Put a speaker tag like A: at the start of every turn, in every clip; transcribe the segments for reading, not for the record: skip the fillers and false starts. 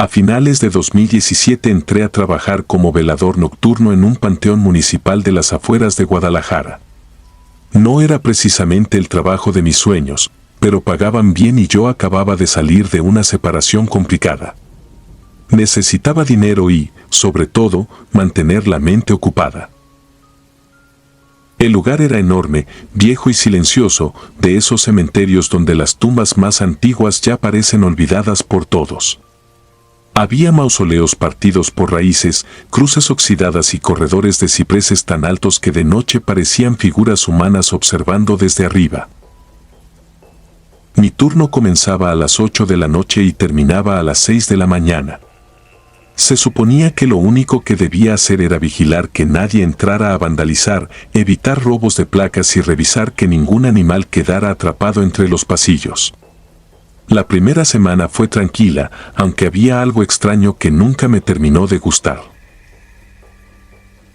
A: A finales de 2017 entré a trabajar como velador nocturno en un panteón municipal de las afueras de Guadalajara. No era precisamente el trabajo de mis sueños, pero pagaban bien y yo acababa de salir de una separación complicada. Necesitaba dinero y, sobre todo, mantener la mente ocupada. El lugar era enorme, viejo y silencioso, de esos cementerios donde las tumbas más antiguas ya parecen olvidadas por todos. Había mausoleos partidos por raíces, cruces oxidadas y corredores de cipreses tan altos que de noche parecían figuras humanas observando desde arriba. Mi turno comenzaba a las 8 de la noche y terminaba a las 6 de la mañana. Se suponía que lo único que debía hacer era vigilar que nadie entrara a vandalizar, evitar robos de placas y revisar que ningún animal quedara atrapado entre los pasillos. La primera semana fue tranquila, aunque había algo extraño que nunca me terminó de gustar.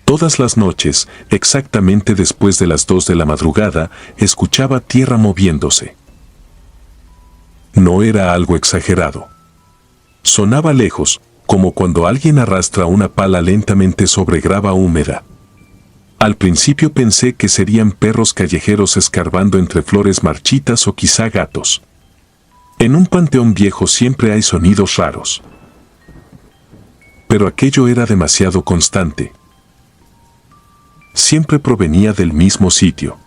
A: Todas las noches, exactamente después de las 2 de la madrugada, escuchaba tierra moviéndose. No era algo exagerado. Sonaba lejos, como cuando alguien arrastra una pala lentamente sobre grava húmeda. Al principio pensé que serían perros callejeros escarbando entre flores marchitas o quizá gatos. En un panteón viejo siempre hay sonidos raros. Pero aquello era demasiado constante. Siempre provenía del mismo sitio.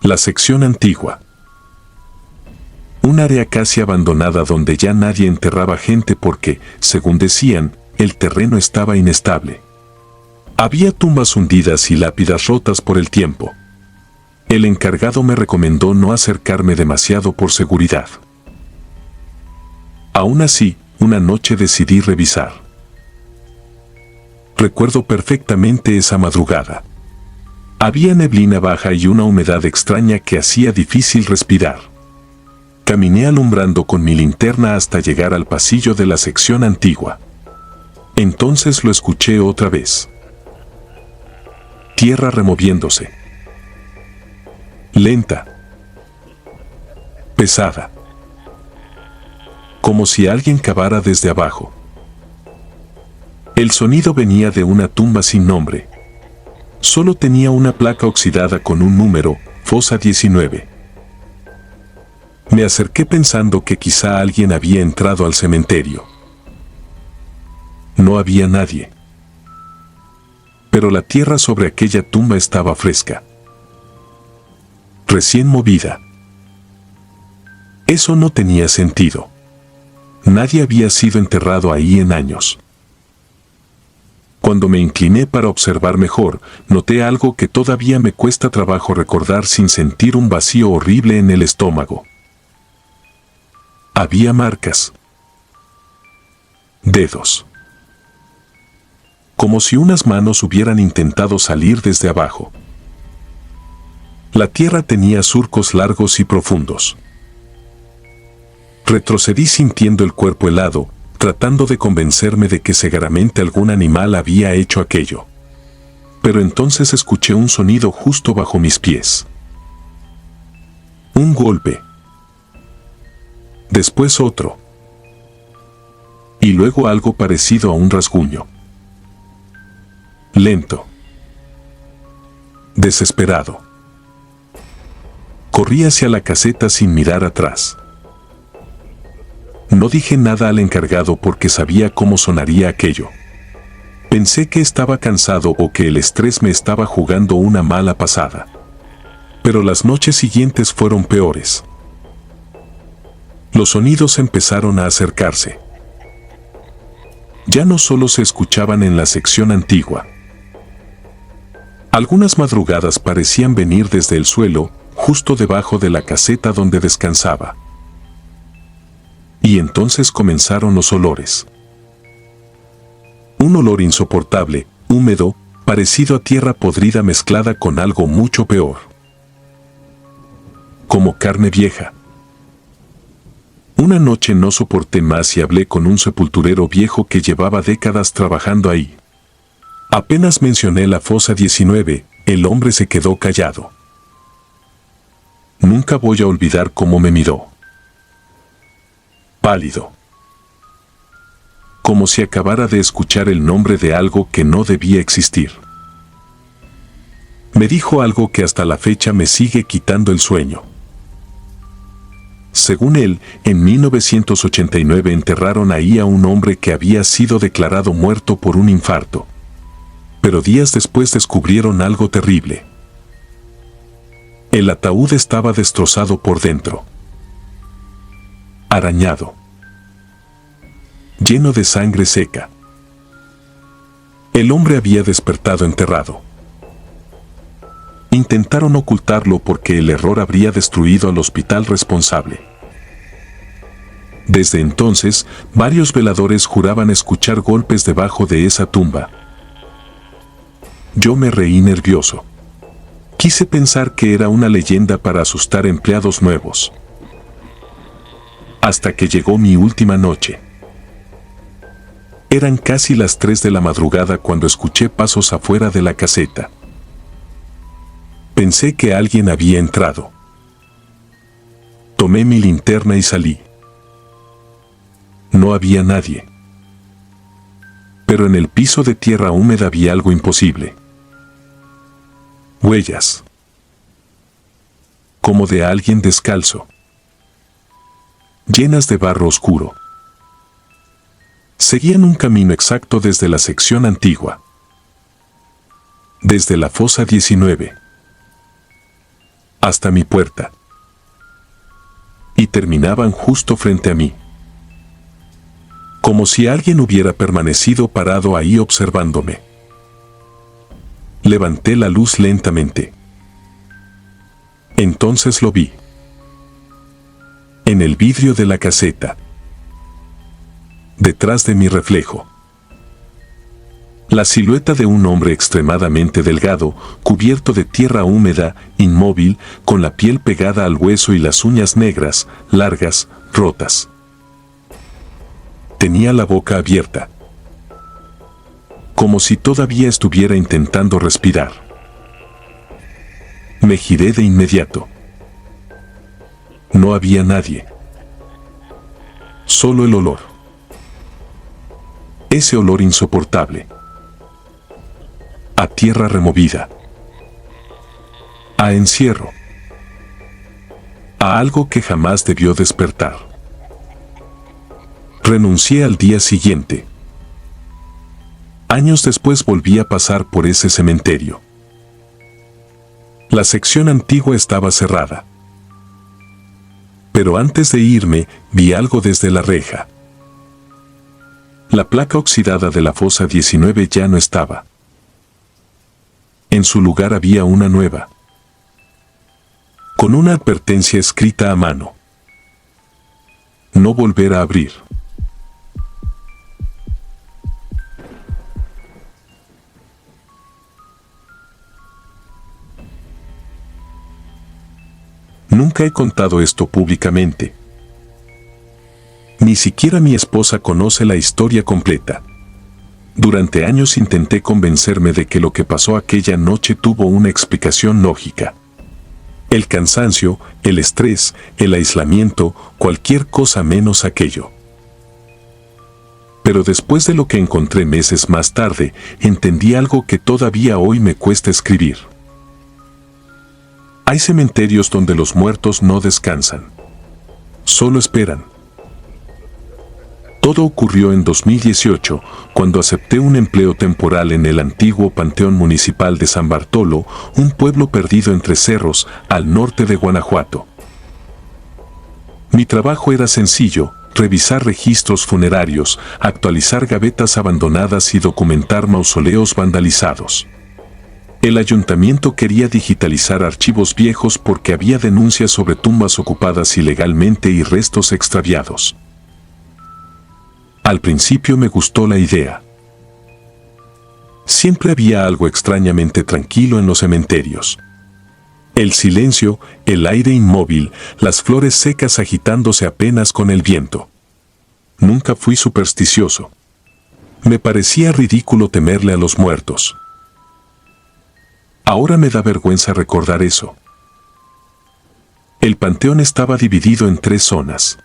A: La sección antigua. Un área casi abandonada donde ya nadie enterraba gente porque, según decían, el terreno estaba inestable. Había tumbas hundidas y lápidas rotas por el tiempo. El encargado me recomendó no acercarme demasiado por seguridad. Aún así, una noche decidí revisar. Recuerdo perfectamente esa madrugada. Había neblina baja y una humedad extraña que hacía difícil respirar. Caminé alumbrando con mi linterna hasta llegar al pasillo de la sección antigua. Entonces lo escuché otra vez. Tierra removiéndose. Lenta. Pesada. Como si alguien cavara desde abajo. El sonido venía de una tumba sin nombre. Solo tenía una placa oxidada con un número, fosa 19. Me acerqué pensando que quizá alguien había entrado al cementerio. No había nadie. Pero la tierra sobre aquella tumba estaba fresca. Recién movida. Eso no tenía sentido. Nadie había sido enterrado ahí en años. Cuando me incliné para observar mejor, noté algo que todavía me cuesta trabajo recordar sin sentir un vacío horrible en el estómago. Había marcas. Dedos. Como si unas manos hubieran intentado salir desde abajo. La tierra tenía surcos largos y profundos. Retrocedí sintiendo el cuerpo helado, tratando de convencerme de que seguramente algún animal había hecho aquello. Pero entonces escuché un sonido justo bajo mis pies. Un golpe. Después otro. Y luego algo parecido a un rasguño. Lento. Desesperado. Corrí hacia la caseta sin mirar atrás. No dije nada al encargado porque sabía cómo sonaría aquello. Pensé que estaba cansado o que el estrés me estaba jugando una mala pasada. Pero las noches siguientes fueron peores. Los sonidos empezaron a acercarse. Ya no solo se escuchaban en la sección antigua. Algunas madrugadas parecían venir desde el suelo, justo debajo de la caseta donde descansaba. Y entonces comenzaron los olores. Un olor insoportable, húmedo, parecido a tierra podrida mezclada con algo mucho peor. Como carne vieja. Una noche no soporté más y hablé con un sepulturero viejo que llevaba décadas trabajando ahí. Apenas mencioné la fosa 19, el hombre se quedó callado. Nunca voy a olvidar cómo me miró. Pálido. como si acabara de escuchar el nombre de algo que no debía existir. Me dijo algo que hasta la fecha me sigue quitando el sueño. Según él, en 1989 enterraron ahí a un hombre que había sido declarado muerto por un infarto. Pero días después descubrieron algo terrible. El ataúd estaba destrozado por dentro. Arañado. Lleno de sangre seca. El hombre había despertado enterrado. Intentaron ocultarlo porque el error habría destruido al hospital responsable. Desde entonces, varios veladores juraban escuchar golpes debajo de esa tumba. Yo me reí nervioso. Quise pensar que era una leyenda para asustar empleados nuevos. Hasta que llegó mi última noche. Eran casi las 3 de la madrugada cuando escuché pasos afuera de la caseta. Pensé que alguien había entrado. Tomé mi linterna y salí. No había nadie. Pero en el piso de tierra húmeda había algo imposible. Huellas. Como de alguien descalzo. Llenas de barro oscuro. Seguían un camino exacto desde la sección antigua. Desde la fosa 19. Hasta mi puerta. Y terminaban justo frente a mí. Como si alguien hubiera permanecido parado ahí observándome. Levanté la luz lentamente. Entonces lo vi. En el vidrio de la caseta. Detrás de mi reflejo. La silueta de un hombre extremadamente delgado, cubierto de tierra húmeda, inmóvil, con la piel pegada al hueso y las uñas negras, largas, rotas. Tenía la boca abierta. Como si todavía estuviera intentando respirar. Me giré de inmediato. No había nadie. Solo el olor. Ese olor insoportable. A tierra removida. A encierro. A algo que jamás debió despertar. Renuncié al día siguiente. Años después volví a pasar por ese cementerio. La sección antigua estaba cerrada. Pero antes de irme, vi algo desde la reja. La placa oxidada de la fosa 19 ya no estaba. En su lugar había una nueva. Con una advertencia escrita a mano. No volver a abrir. Nunca he contado esto públicamente. Ni siquiera mi esposa conoce la historia completa. Durante años intenté convencerme de que lo que pasó aquella noche tuvo una explicación lógica. El cansancio, el estrés, el aislamiento, cualquier cosa menos aquello. Pero después de lo que encontré meses más tarde, entendí algo que todavía hoy me cuesta escribir. Hay cementerios donde los muertos no descansan. Solo esperan. Todo ocurrió en 2018, cuando acepté un empleo temporal en el antiguo Panteón Municipal de San Bartolo, un pueblo perdido entre cerros, al norte de Guanajuato. Mi trabajo era sencillo: revisar registros funerarios, actualizar gavetas abandonadas y documentar mausoleos vandalizados. El ayuntamiento quería digitalizar archivos viejos porque había denuncias sobre tumbas ocupadas ilegalmente y restos extraviados. Al principio me gustó la idea. Siempre había algo extrañamente tranquilo en los cementerios. El silencio, el aire inmóvil, las flores secas agitándose apenas con el viento. Nunca fui supersticioso. Me parecía ridículo temerle a los muertos. Ahora me da vergüenza recordar eso. El panteón estaba dividido en 3 zonas.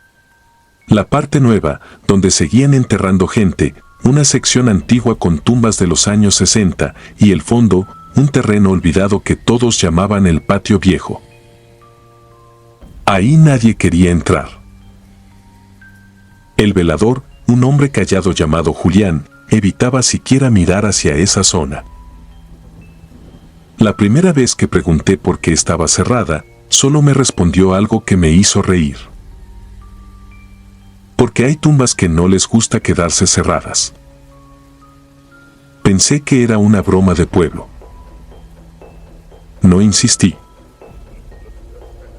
A: La parte nueva, donde seguían enterrando gente, una sección antigua con tumbas de los años 60, y el fondo, un terreno olvidado que todos llamaban el patio viejo. Ahí nadie quería entrar. El velador, un hombre callado llamado Julián, evitaba siquiera mirar hacia esa zona. La primera vez que pregunté por qué estaba cerrada, solo me respondió algo que me hizo reír. Porque hay tumbas que no les gusta quedarse cerradas. Pensé que era una broma de pueblo. No insistí.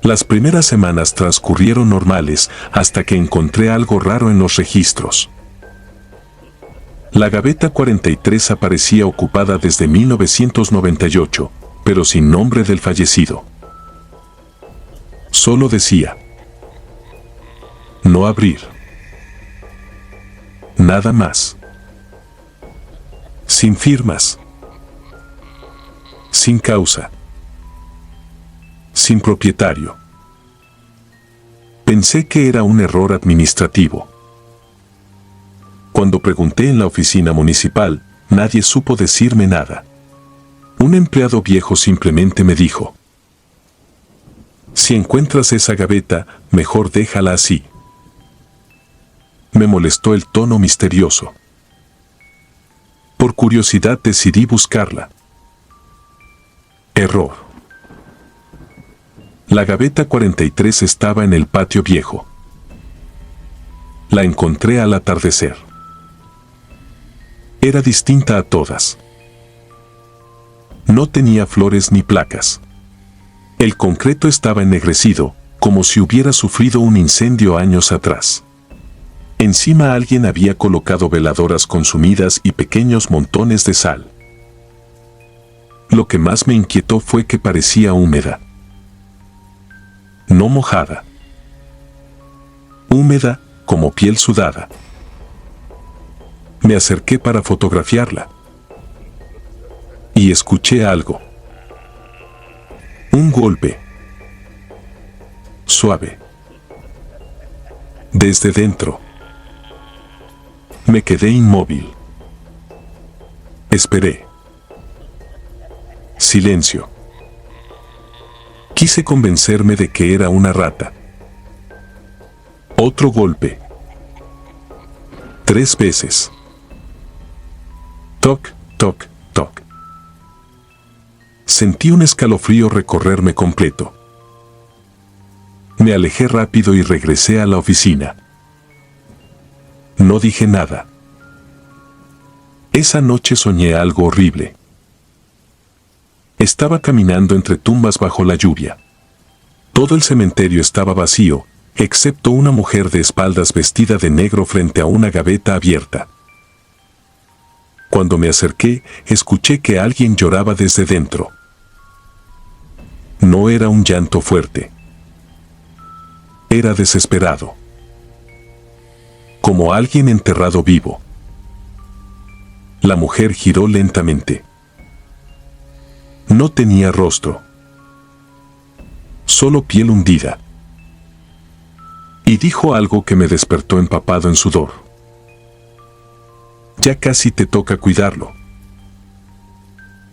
A: Las primeras semanas transcurrieron normales hasta que encontré algo raro en los registros. La gaveta 43 aparecía ocupada desde 1998, pero sin nombre del fallecido. Solo decía: no abrir. Nada más. Sin firmas. Sin causa. Sin propietario. Pensé que era un error administrativo. Cuando pregunté en la oficina municipal, nadie supo decirme nada. Un empleado viejo simplemente me dijo: si encuentras esa gaveta, mejor déjala así. Me molestó el tono misterioso. Por curiosidad decidí buscarla. Error. La gaveta 43 estaba en el patio viejo. La encontré al atardecer. Era distinta a todas. No tenía flores ni placas. El concreto estaba ennegrecido, como si hubiera sufrido un incendio años atrás. Encima alguien había colocado veladoras consumidas y pequeños montones de sal. Lo que más me inquietó fue que parecía húmeda. No mojada. Húmeda, como piel sudada. Me acerqué para fotografiarla. Y escuché algo. Un golpe. Suave. Desde dentro. Me quedé inmóvil. Esperé. Silencio. Quise convencerme de que era una rata. Otro golpe. 3 veces. Toc, toc, toc. Sentí un escalofrío recorrerme completo. Me alejé rápido y regresé a la oficina. No dije nada. Esa noche soñé algo horrible. Estaba caminando entre tumbas bajo la lluvia. Todo el cementerio estaba vacío, excepto una mujer de espaldas vestida de negro frente a una gaveta abierta. Cuando me acerqué, escuché que alguien lloraba desde dentro. No era un llanto fuerte. Era desesperado. Como alguien enterrado vivo. La mujer giró lentamente. No tenía rostro. Solo piel hundida. Y dijo algo que me despertó empapado en sudor. Ya casi te toca cuidarlo.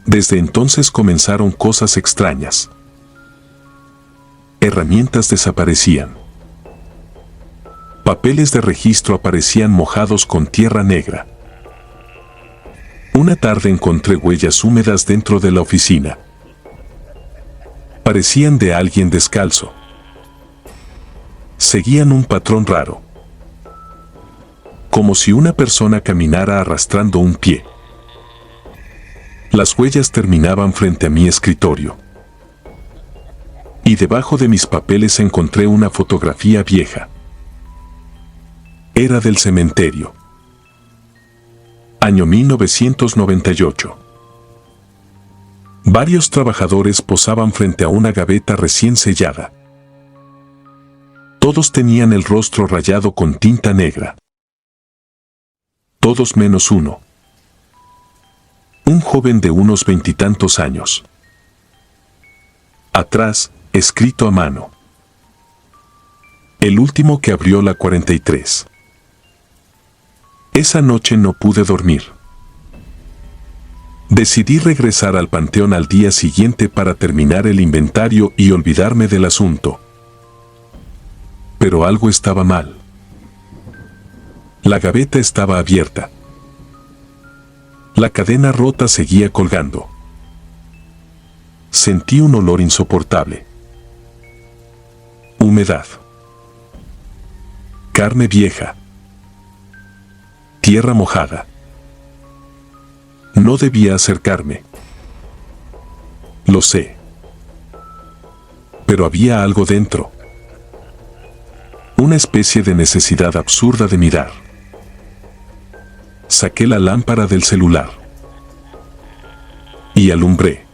A: Desde entonces comenzaron cosas extrañas. Herramientas desaparecían. Papeles de registro aparecían mojados con tierra negra. Una tarde encontré huellas húmedas dentro de la oficina. Parecían de alguien descalzo. Seguían un patrón raro. Como si una persona caminara arrastrando un pie. Las huellas terminaban frente a mi escritorio. Y debajo de mis papeles encontré una fotografía vieja. Era del cementerio. Año 1998. Varios trabajadores posaban frente a una gaveta recién sellada. Todos tenían el rostro rayado con tinta negra. Todos menos uno. Un joven de unos 20 y tantos años. Atrás, escrito a mano. el último que abrió la 43. Esa noche no pude dormir. Decidí regresar al panteón al día siguiente para terminar el inventario y olvidarme del asunto. Pero algo estaba mal. La gaveta estaba abierta. La cadena rota seguía colgando. Sentí un olor insoportable. Humedad. Carne vieja. Tierra mojada. No debía acercarme. Lo sé. Pero había algo dentro. Una especie de necesidad absurda de mirar. Saqué la lámpara del celular. Y alumbré.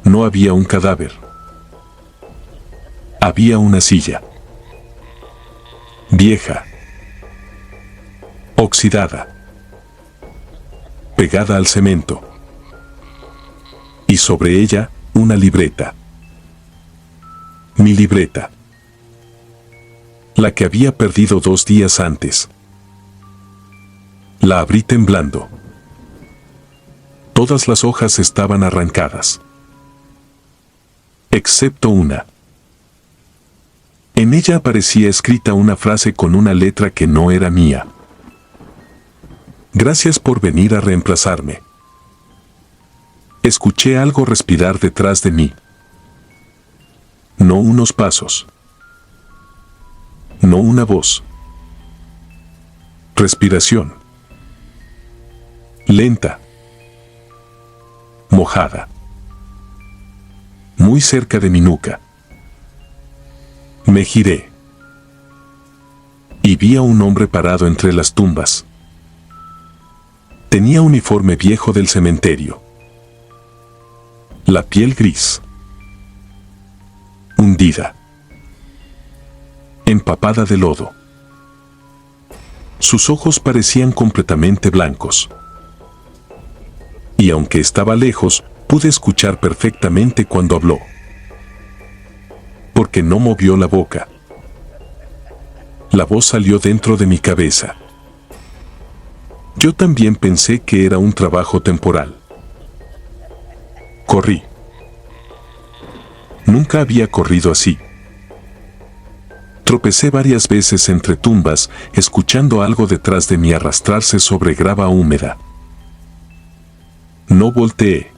A: No había un cadáver. Había una silla. Vieja. Oxidada. Pegada al cemento. Y sobre ella, una libreta. Mi libreta. La que había perdido 2 días antes. La abrí temblando. Todas las hojas estaban arrancadas. Excepto una. En ella aparecía escrita una frase con una letra que no era mía. Gracias por venir a reemplazarme. Escuché algo respirar detrás de mí. No unos pasos. No una voz. Respiración. Lenta. Mojada. Muy cerca de mi nuca. Me giré. Y vi a un hombre parado entre las tumbas. Tenía uniforme viejo del cementerio. La piel gris. Hundida. Empapada de lodo. Sus ojos parecían completamente blancos. Y aunque estaba lejos, pude escuchar perfectamente cuando habló. Porque no movió la boca. La voz salió dentro de mi cabeza. Yo también pensé que era un trabajo temporal. Corrí. Nunca había corrido así. Tropecé varias veces entre tumbas, escuchando algo detrás de mí arrastrarse sobre grava húmeda. No volteé.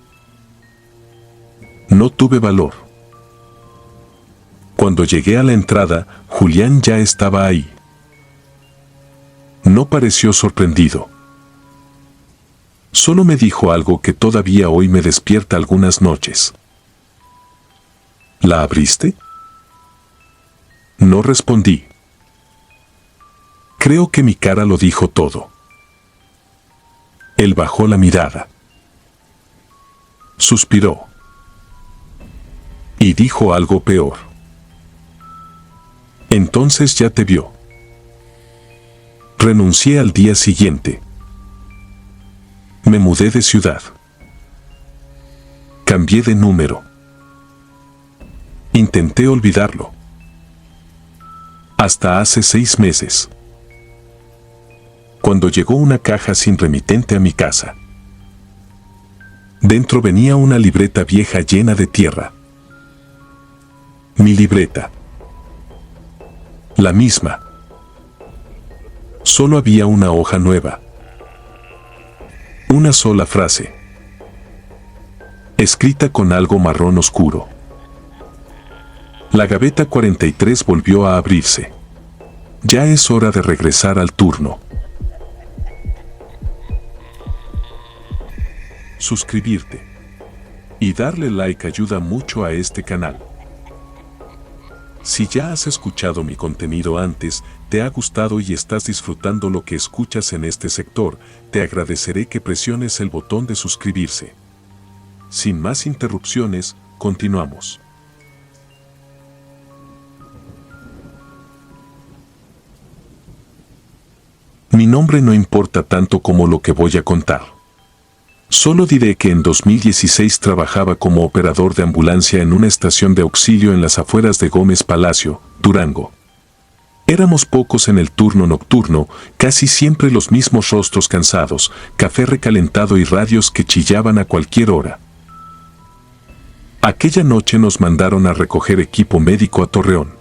A: No tuve valor. Cuando llegué a la entrada, Julián ya estaba ahí. No pareció sorprendido. Solo me dijo algo que todavía hoy me despierta algunas noches. ¿La abriste? No respondí. Creo que mi cara lo dijo todo. Él bajó la mirada. Suspiró. Y dijo algo peor. Entonces ya te vio. Renuncié al día siguiente. Me mudé de ciudad. Cambié de número. Intenté olvidarlo. Hasta hace 6 meses. Cuando llegó una caja sin remitente a mi casa. Dentro venía una libreta vieja llena de tierra. Mi libreta. La misma. Solo había una hoja nueva. Una sola frase. Escrita con algo marrón oscuro. La gaveta 43 volvió a abrirse. Ya es hora de regresar al turno. Suscribirte y darle like ayuda mucho a este canal. Si ya has escuchado mi contenido antes, te ha gustado y estás disfrutando lo que escuchas en este sector, te agradeceré que presiones el botón de suscribirse. Sin más interrupciones, continuamos. Mi nombre no importa tanto como lo que voy a contar. Solo diré que en 2016 trabajaba como operador de ambulancia en una estación de auxilio en las afueras de Gómez Palacio, Durango. Éramos pocos en el turno nocturno, casi siempre los mismos rostros cansados, café recalentado y radios que chillaban a cualquier hora. Aquella noche nos mandaron a recoger equipo médico a Torreón.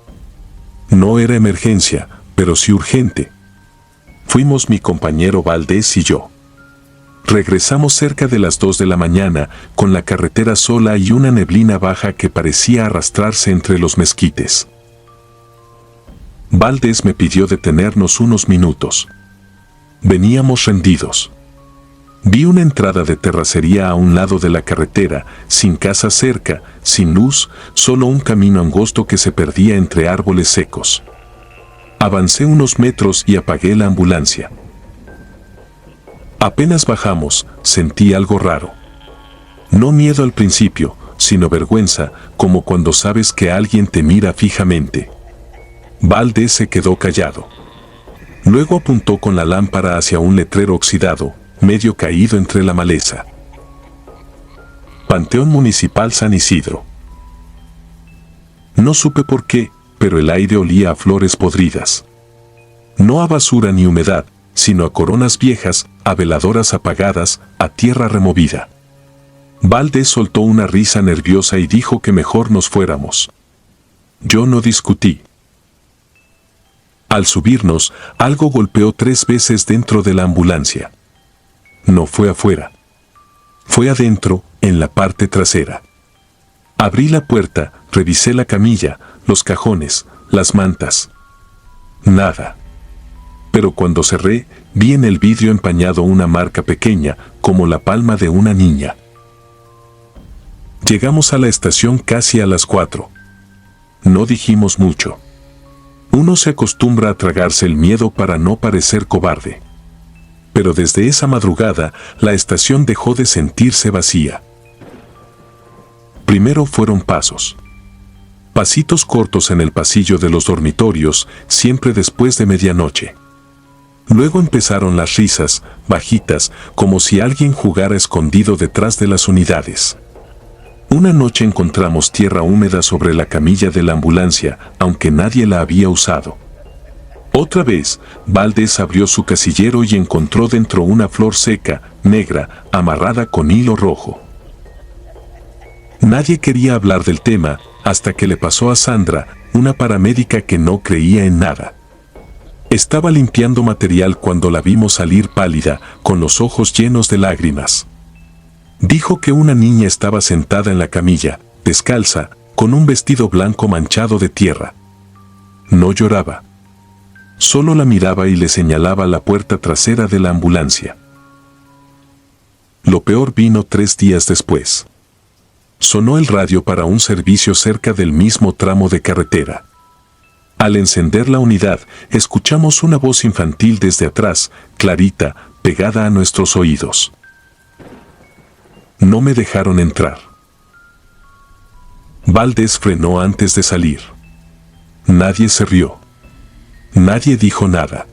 A: No era emergencia, pero sí urgente. Fuimos mi compañero Valdés y yo. Regresamos cerca de las 2 de la mañana, con la carretera sola y una neblina baja que parecía arrastrarse entre los mezquites. Valdés me pidió detenernos unos minutos. Veníamos rendidos. Vi una entrada de terracería a un lado de la carretera, sin casa cerca, sin luz, solo un camino angosto que se perdía entre árboles secos. Avancé unos metros y apagué la ambulancia. Apenas bajamos, sentí algo raro. No miedo al principio, sino vergüenza, como cuando sabes que alguien te mira fijamente. Valdés se quedó callado. Luego apuntó con la lámpara hacia un letrero oxidado, medio caído entre la maleza. Panteón Municipal San Isidro. No supe por qué, pero el aire olía a flores podridas. No a basura ni humedad, sino a coronas viejas, a veladoras apagadas, a tierra removida. Valdés soltó una risa nerviosa y dijo que mejor nos fuéramos. Yo no discutí. Al subirnos, algo golpeó 3 veces dentro de la ambulancia. No fue afuera. Fue adentro, en la parte trasera. Abrí la puerta, revisé la camilla, los cajones, las mantas. Nada. Pero cuando cerré, vi en el vidrio empañado una marca pequeña, como la palma de una niña. Llegamos a la estación casi a las 4. No dijimos mucho. Uno se acostumbra a tragarse el miedo para no parecer cobarde. Pero desde esa madrugada, la estación dejó de sentirse vacía. Primero fueron pasos. Pasitos cortos en el pasillo de los dormitorios, siempre después de medianoche. Luego empezaron las risas, bajitas, como si alguien jugara escondido detrás de las unidades. Una noche encontramos tierra húmeda sobre la camilla de la ambulancia, aunque nadie la había usado. Otra vez, Valdés abrió su casillero y encontró dentro una flor seca, negra, amarrada con hilo rojo. Nadie quería hablar del tema, hasta que le pasó a Sandra, una paramédica que no creía en nada. Estaba limpiando material cuando la vimos salir pálida, con los ojos llenos de lágrimas. Dijo que una niña estaba sentada en la camilla, descalza, con un vestido blanco manchado de tierra. No lloraba. Solo la miraba y le señalaba la puerta trasera de la ambulancia. Lo peor vino 3 días después. Sonó el radio para un servicio cerca del mismo tramo de carretera. Al encender la unidad, escuchamos una voz infantil desde atrás, clarita, pegada a nuestros oídos. No me dejaron entrar. Valdés frenó antes de salir. Nadie se rió. Nadie dijo nada.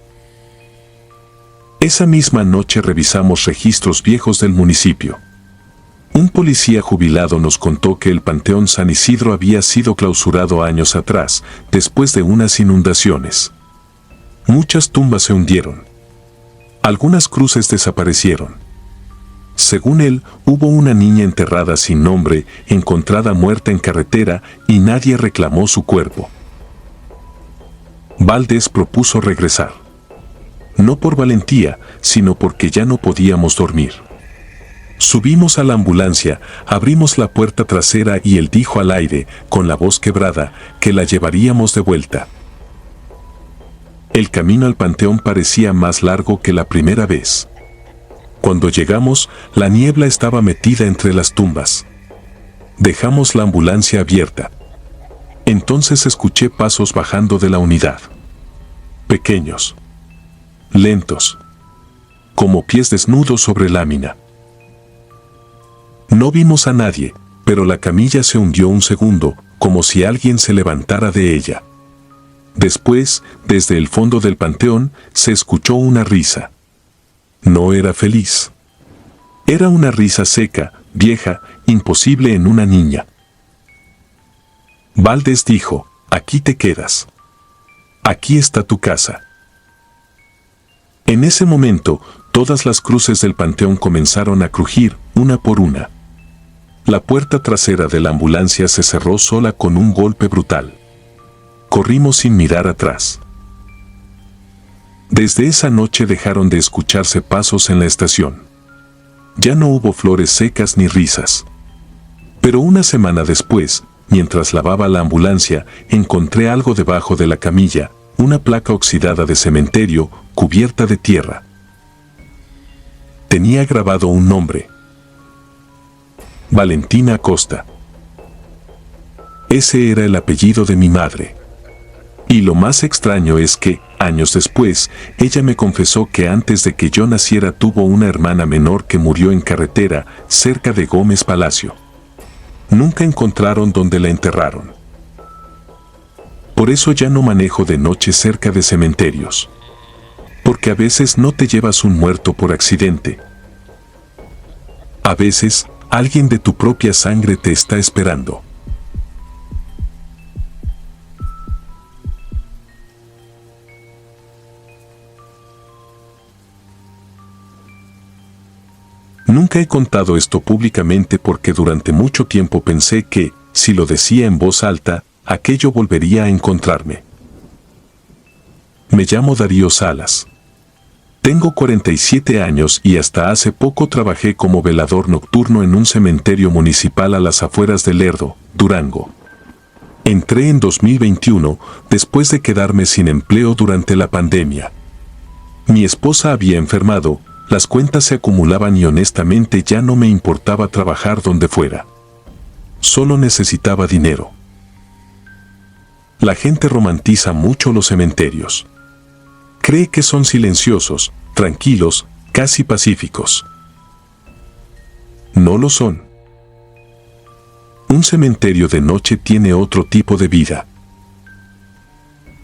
A: Esa misma noche revisamos registros viejos del municipio. Un policía jubilado nos contó que el Panteón San Isidro había sido clausurado años atrás, después de unas inundaciones. Muchas tumbas se hundieron. Algunas cruces desaparecieron. Según él, hubo una niña enterrada sin nombre, encontrada muerta en carretera, y nadie reclamó su cuerpo. Valdés propuso regresar. No por valentía, sino porque ya no podíamos dormir. Subimos a la ambulancia, abrimos la puerta trasera y él dijo al aire, con la voz quebrada, que la llevaríamos de vuelta. El camino al panteón parecía más largo que la primera vez. Cuando llegamos, la niebla estaba metida entre las tumbas. Dejamos la ambulancia abierta. Entonces escuché pasos bajando de la unidad. Pequeños. Lentos. Como pies desnudos sobre lámina. No vimos a nadie, pero la camilla se hundió un segundo, como si alguien se levantara de ella. Después, desde el fondo del panteón, se escuchó una risa. No era feliz. Era una risa seca, vieja, imposible en una niña. Valdés dijo, aquí te quedas. Aquí está tu casa. En ese momento, todas las cruces del panteón comenzaron a crujir, una por una. La puerta trasera de la ambulancia se cerró sola con un golpe brutal. Corrimos sin mirar atrás. Desde esa noche dejaron de escucharse pasos en la estación. Ya no hubo flores secas ni risas. Pero una semana después, mientras lavaba la ambulancia, encontré algo debajo de la camilla, una placa oxidada de cementerio, cubierta de tierra. Tenía grabado un nombre. Valentina Acosta. Ese era el apellido de mi madre. Y lo más extraño es que, años después, ella me confesó que antes de que yo naciera tuvo una hermana menor que murió en carretera, cerca de Gómez Palacio. Nunca encontraron dónde la enterraron. Por eso ya no manejo de noche cerca de cementerios. Porque a veces no te llevas un muerto por accidente. A veces, alguien de tu propia sangre te está esperando. Nunca he contado esto públicamente porque durante mucho tiempo pensé que, si lo decía en voz alta, aquello volvería a encontrarme. Me llamo Darío Salas. Tengo 47 años y hasta hace poco trabajé como velador nocturno en un cementerio municipal a las afueras de Lerdo, Durango. Entré en 2021, después de quedarme sin empleo durante la pandemia. Mi esposa había enfermado, las cuentas se acumulaban y honestamente ya no me importaba trabajar donde fuera. Solo necesitaba dinero. La gente romantiza mucho los cementerios. Cree que son silenciosos, tranquilos, casi pacíficos. No lo son. Un cementerio de noche tiene otro tipo de vida.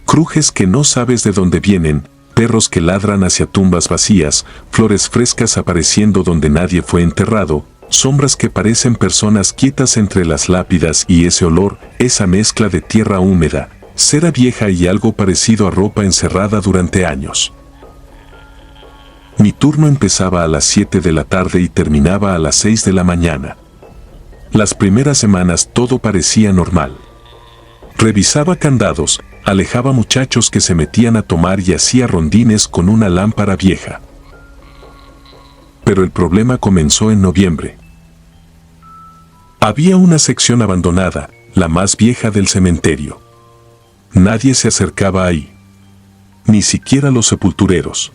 A: Crujes que no sabes de dónde vienen, perros que ladran hacia tumbas vacías, flores frescas apareciendo donde nadie fue enterrado, sombras que parecen personas quietas entre las lápidas y ese olor, esa mezcla de tierra húmeda, cera vieja y algo parecido a ropa encerrada durante años. Mi turno empezaba a las 7 de la tarde y terminaba a las 6 de la mañana. Las primeras semanas todo parecía normal. Revisaba candados, alejaba muchachos que se metían a tomar y hacía rondines con una lámpara vieja. Pero el problema comenzó en noviembre. Había una sección abandonada, la más vieja del cementerio. Nadie se acercaba ahí. Ni siquiera los sepultureros.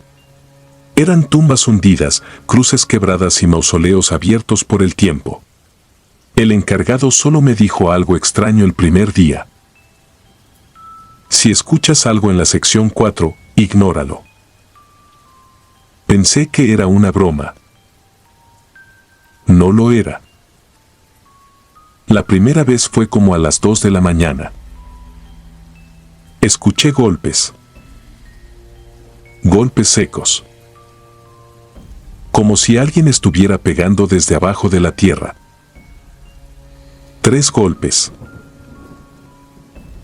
A: Eran tumbas hundidas, cruces quebradas y mausoleos abiertos por el tiempo. El encargado solo me dijo algo extraño el primer día. Si escuchas algo en la sección 4, ignóralo. Pensé que era una broma. No lo era. La primera vez fue como a las 2 de la mañana. Escuché golpes. Golpes secos. Como si alguien estuviera pegando desde abajo de la tierra. 3 golpes.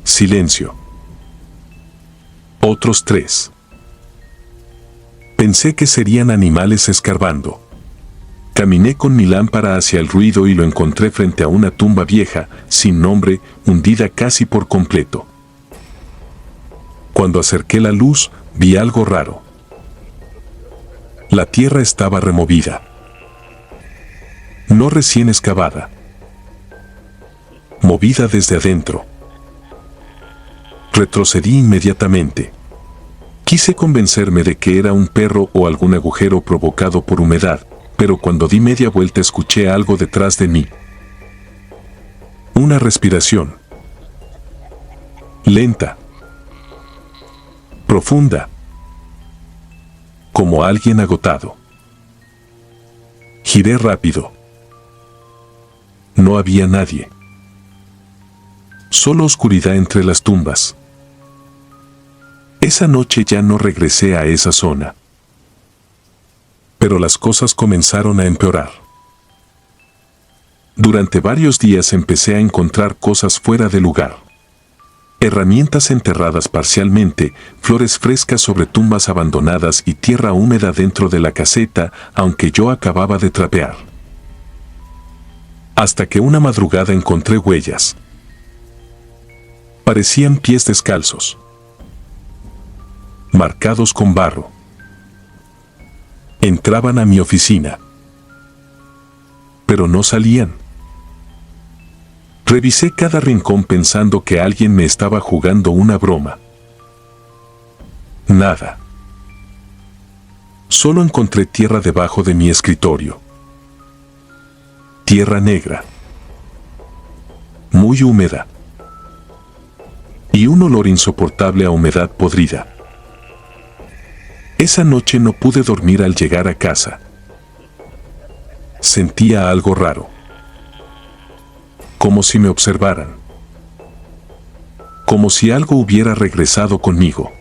A: Silencio. Otros 3. Pensé que serían animales escarbando. Caminé con mi lámpara hacia el ruido y lo encontré frente a una tumba vieja, sin nombre, hundida casi por completo. Cuando acerqué la luz, vi algo raro. La tierra estaba removida. No recién excavada. Movida desde adentro. Retrocedí inmediatamente. Quise convencerme de que era un perro o algún agujero provocado por humedad, pero cuando di media vuelta escuché algo detrás de mí. Una respiración. Lenta. Profunda. Como alguien agotado. Giré rápido. No había nadie. Solo oscuridad entre las tumbas. Esa noche ya no regresé a esa zona. Pero las cosas comenzaron a empeorar. Durante varios días empecé a encontrar cosas fuera de lugar. Herramientas enterradas parcialmente, flores frescas sobre tumbas abandonadas y tierra húmeda dentro de la caseta, aunque yo acababa de trapear. Hasta que una madrugada encontré huellas. Parecían pies descalzos, marcados con barro. Entraban a mi oficina, pero no salían. Revisé cada rincón pensando que alguien me estaba jugando una broma. Nada. Solo encontré tierra debajo de mi escritorio. Tierra negra, muy húmeda, y un olor insoportable a humedad podrida. Esa noche no pude dormir al llegar a casa. Sentía algo raro. Como si me observaran. Como si algo hubiera regresado conmigo.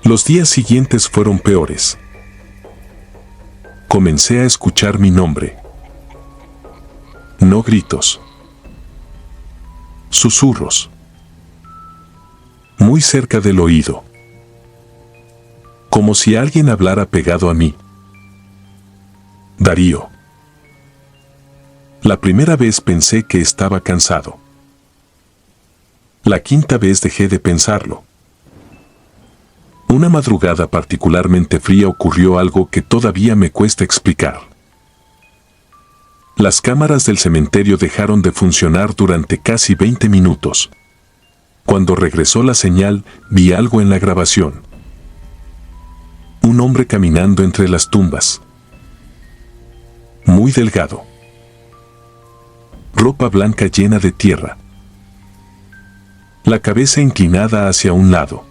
A: Los días siguientes fueron peores. Comencé a escuchar mi nombre. No gritos. Susurros. Muy cerca del oído. Como si alguien hablara pegado a mí. Darío. La primera vez pensé que estaba cansado. La quinta vez dejé de pensarlo. Una madrugada particularmente fría ocurrió algo que todavía me cuesta explicar. Las cámaras del cementerio dejaron de funcionar durante casi 20 minutos. Cuando regresó la señal, vi algo en la grabación. Un hombre caminando entre las tumbas. Muy delgado. Ropa blanca llena de tierra. La cabeza inclinada hacia un lado.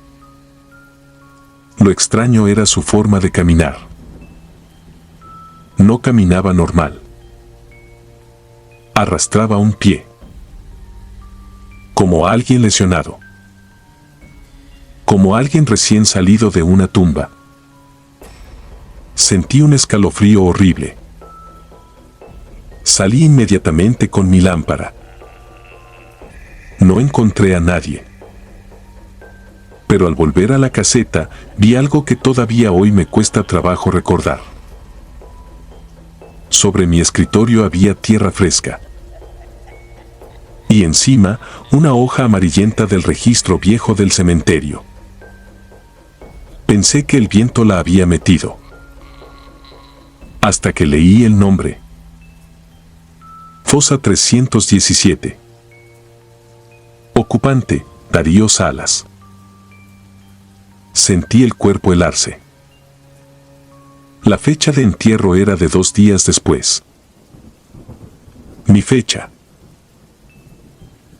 A: Lo extraño era su forma de caminar. No caminaba normal. Arrastraba un pie. Como alguien lesionado. Como alguien recién salido de una tumba. Sentí un escalofrío horrible. Salí inmediatamente con mi lámpara. No encontré a nadie. Pero al volver a la caseta, vi algo que todavía hoy me cuesta trabajo recordar. Sobre mi escritorio había tierra fresca. Y encima, una hoja amarillenta del registro viejo del cementerio. Pensé que el viento la había metido. Hasta que leí el nombre. Fosa 317. Ocupante, Darío Salas. Sentí el cuerpo helarse. La fecha de entierro era de 2 días después. Mi fecha.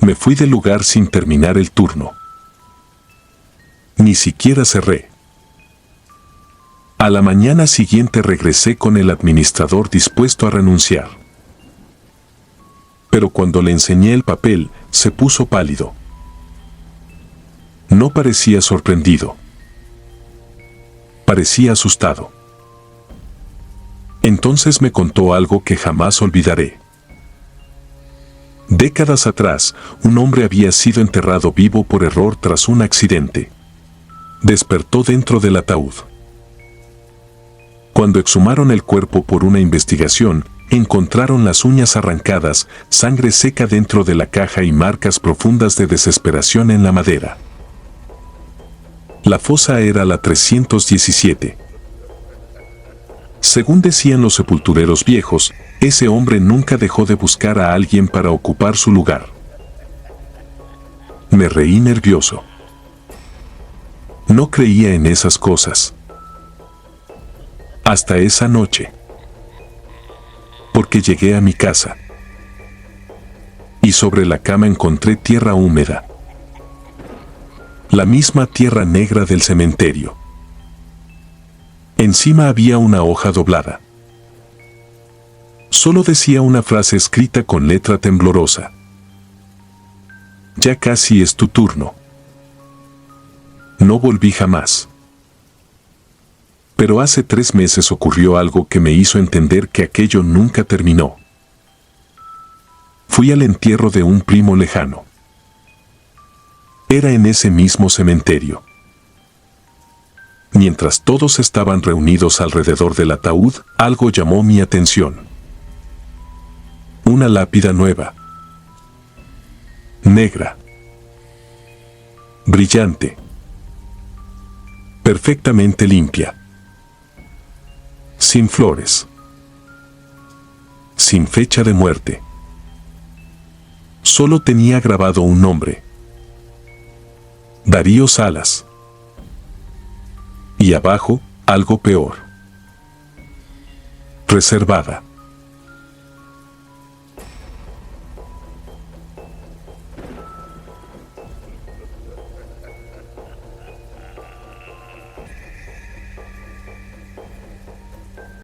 A: Me fui del lugar sin terminar el turno. Ni siquiera cerré. A la mañana siguiente regresé con el administrador dispuesto a renunciar. Pero cuando le enseñé el papel, se puso pálido. No parecía sorprendido. Parecía asustado. Entonces me contó algo que jamás olvidaré. Décadas atrás, un hombre había sido enterrado vivo por error tras un accidente. Despertó dentro del ataúd. Cuando exhumaron el cuerpo por una investigación, encontraron las uñas arrancadas, sangre seca dentro de la caja y marcas profundas de desesperación en la madera. La fosa era la 317. Según decían los sepultureros viejos, ese hombre nunca dejó de buscar a alguien para ocupar su lugar. Me reí nervioso. No creía en esas cosas. Hasta esa noche. Porque llegué a mi casa. Y sobre la cama encontré tierra húmeda. La misma tierra negra del cementerio. Encima había una hoja doblada. Solo decía una frase escrita con letra temblorosa. Ya casi es tu turno. No volví jamás. Pero hace 3 meses ocurrió algo que me hizo entender que aquello nunca terminó. Fui al entierro de un primo lejano. Era en ese mismo cementerio. Mientras todos estaban reunidos alrededor del ataúd, algo llamó mi atención. Una lápida nueva. Negra. Brillante. Perfectamente limpia. Sin flores. Sin fecha de muerte. Solo tenía grabado un nombre. Darío Salas. Y abajo, algo peor. Reservada.